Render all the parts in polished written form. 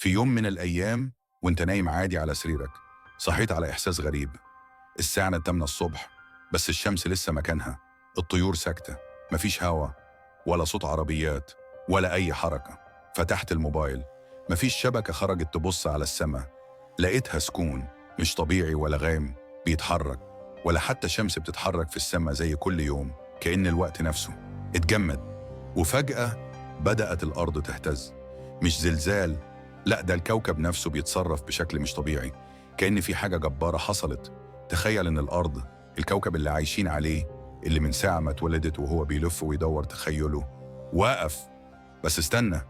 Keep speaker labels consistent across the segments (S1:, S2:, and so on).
S1: في يوم من الأيام وانت نايم عادي على سريرك، صحيت على إحساس غريب. الساعة 8 الصبح، بس الشمس لسه مكانها، الطيور ساكتة، مفيش هوا ولا صوت عربيات ولا أي حركة. فتحت الموبايل، مفيش شبكة خرجت تبص على السماء، لقيتها سكون مش طبيعي ولا غيم بيتحرك، ولا حتى شمس بتتحرك في السماء زي كل يوم، كأن الوقت نفسه اتجمد. وفجأة بدأت الأرض تهتز، مش زلزال، لا ده الكوكب نفسه بيتصرف بشكل مش طبيعي، كأن في حاجة جبارة حصلت. تخيل إن الأرض، الكوكب اللي عايشين عليه، اللي من ساعة ما اتولدت وهو بيلف ويدور تخيله، وقف. بس استنى،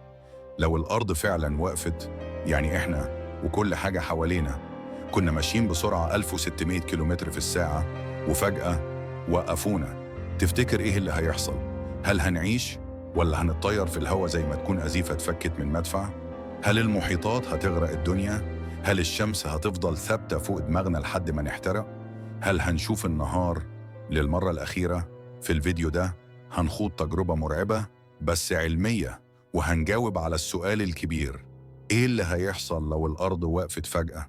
S1: لو الأرض فعلا وقفت، يعني إحنا وكل حاجة حوالينا كنا ماشيين بسرعة 1600 كيلومتر في الساعة وفجأة وقفونا، تفتكر إيه اللي هيحصل؟ هل هنعيش ولا هنتطير في الهواء زي ما تكون أزيفة اتفكت من مدفع؟ هل المحيطات هتغرق الدنيا؟ هل الشمس هتفضل ثابتة فوق دماغنا لحد ما نحترق؟ هل هنشوف النهار للمرة الأخيرة؟ في الفيديو ده هنخوض تجربة مرعبة بس علمية، وهنجاوب على السؤال الكبير: إيه اللي هيحصل لو الأرض وقفت فجأة؟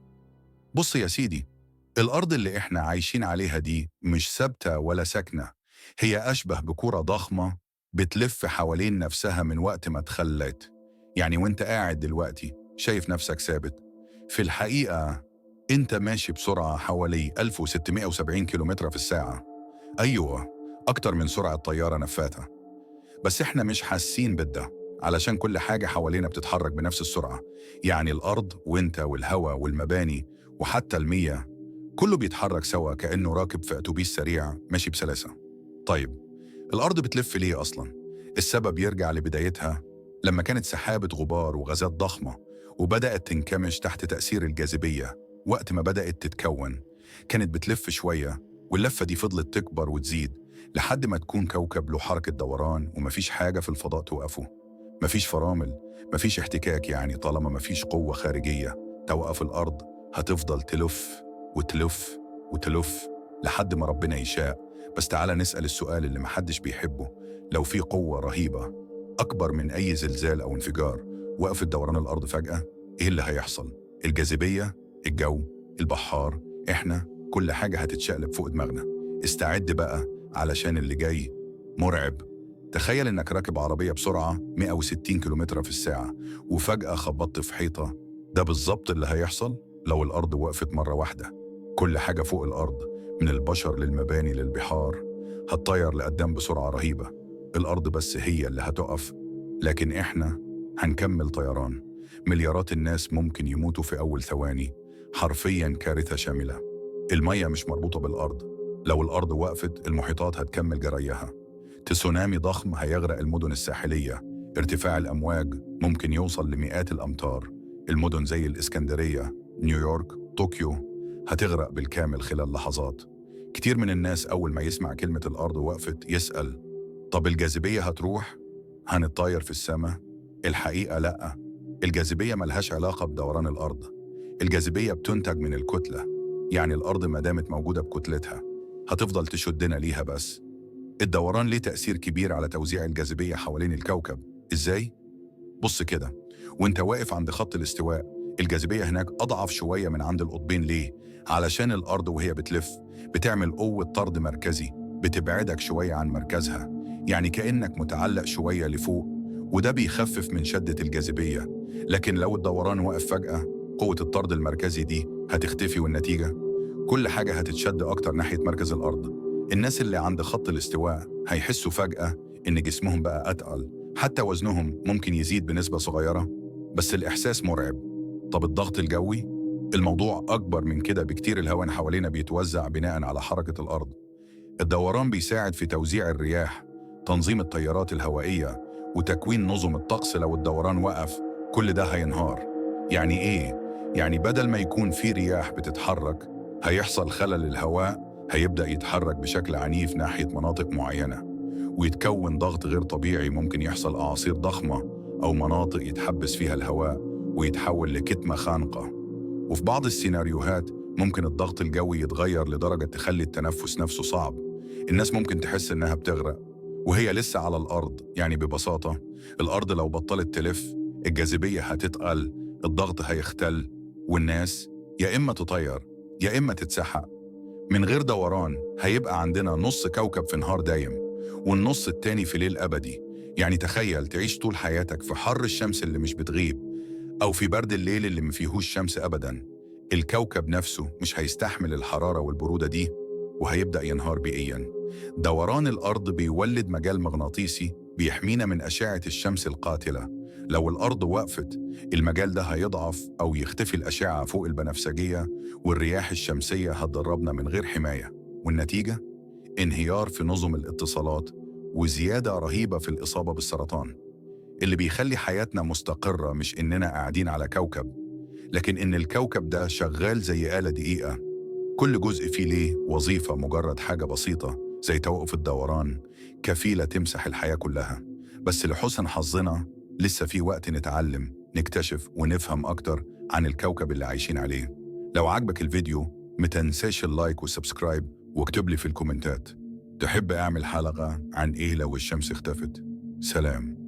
S1: بص يا سيدي، الأرض اللي إحنا عايشين عليها دي مش ثابتة ولا ساكنة، هي أشبه بكرة ضخمة بتلف حوالين نفسها من وقت ما اتخلت. يعني وانت قاعد دلوقتي شايف نفسك ثابت، في الحقيقة انت ماشي بسرعة حوالي 1670 كيلومتر في الساعة. أيوة، أكتر من سرعة طيارة نفاثة. بس احنا مش حاسين بده، علشان كل حاجة حوالينا بتتحرك بنفس السرعة. يعني الأرض وانت والهواء والمباني وحتى المياه، كله بيتحرك سوا كأنه راكب في أتوبيس سريع ماشي بسلاسة. طيب، الأرض بتلف ليه أصلاً؟ السبب يرجع لبدايتها لما كانت سحابة غبار وغازات ضخمة وبدأت تنكمش تحت تأثير الجاذبية. وقت ما بدأت تتكون كانت بتلف شوية، واللفة دي فضلت تكبر وتزيد لحد ما تكون كوكب له حركة دوران، ومفيش حاجة في الفضاء توقفه. مفيش فرامل، مفيش احتكاك، يعني طالما مفيش قوة خارجية توقف الأرض هتفضل تلف وتلف وتلف لحد ما ربنا يشاء. بس تعالى نسأل السؤال اللي محدش بيحبه: لو في قوة رهيبة أكبر من أي زلزال أو انفجار وقفت دوران الأرض فجأة، إيه اللي هيحصل؟ الجاذبية، الجو، البحار، إحنا، كل حاجة هتتشقلب فوق دماغنا. استعد بقى علشان اللي جاي مرعب. تخيل إنك راكب عربية بسرعة 160 كيلومتر في الساعة وفجأة خبطت في حيطة. ده بالظبط اللي هيحصل لو الأرض وقفت مرة واحدة. كل حاجة فوق الأرض، من البشر للمباني للبحار، هتطير لقدام بسرعة رهيبة. الأرض بس هي اللي هتقف، لكن إحنا هنكمل طيران. مليارات الناس ممكن يموتوا في أول ثواني، حرفياً كارثة شاملة. المية مش مربوطة بالأرض، لو الأرض وقفت المحيطات هتكمل جريها. تسونامي ضخم هيغرق المدن الساحلية، ارتفاع الأمواج ممكن يوصل لمئات الأمتار. المدن زي الإسكندرية، نيويورك، طوكيو هتغرق بالكامل خلال لحظات. كتير من الناس أول ما يسمع كلمة الأرض وقفت يسأل: طب الجاذبية هتروح؟ هنتطاير في السماء؟ الحقيقة لأ، الجاذبية ملهاش علاقة بدوران الأرض. الجاذبية بتنتج من الكتلة، يعني الأرض ما دامت موجودة بكتلتها هتفضل تشدنا ليها. بس الدوران ليه تأثير كبير على توزيع الجاذبية حوالين الكوكب. إزاي؟ بص كده، وانت واقف عند خط الاستواء الجاذبية هناك أضعف شوية من عند القطبين. ليه؟ علشان الأرض وهي بتلف بتعمل قوة طرد مركزي بتبعدك شوية عن مركزها، يعني كأنك متعلق شوية لفوق، وده بيخفف من شدة الجاذبية. لكن لو الدوران وقف فجأة، قوة الطرد المركزي دي هتختفي، والنتيجة كل حاجة هتتشد أكتر ناحية مركز الأرض. الناس اللي عند خط الاستواء هيحسوا فجأة إن جسمهم بقى أتقل، حتى وزنهم ممكن يزيد بنسبة صغيرة، بس الإحساس مرعب. طب الضغط الجوي؟ الموضوع أكبر من كده بكتير. الهواء حوالينا بيتوزع بناء على حركة الأرض. الدوران بيساعد في توزيع الرياح، تنظيم التيارات الهوائية، وتكوين نظم الطقس. لو الدوران وقف كل ده هينهار. يعني إيه؟ يعني بدل ما يكون في رياح بتتحرك، هيحصل خلل. الهواء هيبدأ يتحرك بشكل عنيف ناحية مناطق معينة، ويتكون ضغط غير طبيعي. ممكن يحصل أعاصير ضخمة أو مناطق يتحبس فيها الهواء ويتحول لكتمة خانقة. وفي بعض السيناريوهات ممكن الضغط الجوي يتغير لدرجة تخلي التنفس نفسه صعب. الناس ممكن تحس إنها بتغرق وهي لسه على الأرض. يعني ببساطة، الأرض لو بطلت تلف الجاذبية هتتقل الضغط هيختل، والناس يا إما تطير يا إما تتسحق. من غير دوران هيبقى عندنا نص كوكب في نهار دايم والنص التاني في ليل أبدي. يعني تخيل تعيش طول حياتك في حر الشمس اللي مش بتغيب، أو في برد الليل اللي مفيهوش شمس أبداً. الكوكب نفسه مش هيستحمل الحرارة والبرودة دي، وهيبدأ ينهار بيئياً. دوران الأرض بيولد مجال مغناطيسي بيحمينا من أشعة الشمس القاتلة. لو الأرض وقفت، المجال ده هيضعف أو يختفي الأشعة فوق البنفسجية، والرياح الشمسية هتضربنا من غير حماية. والنتيجة؟ انهيار في نظم الاتصالات وزيادة رهيبة في الإصابة بالسرطان. اللي بيخلي حياتنا مستقرة مش إننا قاعدين على كوكب، لكن إن الكوكب ده شغال زي آلة دقيقة، كل جزء فيه ليه وظيفة. مجرد حاجة بسيطة زي توقف الدوران كفيلة تمسح الحياة كلها. بس لحسن حظنا لسه في وقت نتعلم، نكتشف ونفهم أكتر عن الكوكب اللي عايشين عليه. لو عجبك الفيديو متنساش اللايك والسبسكرايب، واكتب لي في الكومنتات تحب أعمل حلقة عن إيه لو الشمس اختفت. سلام.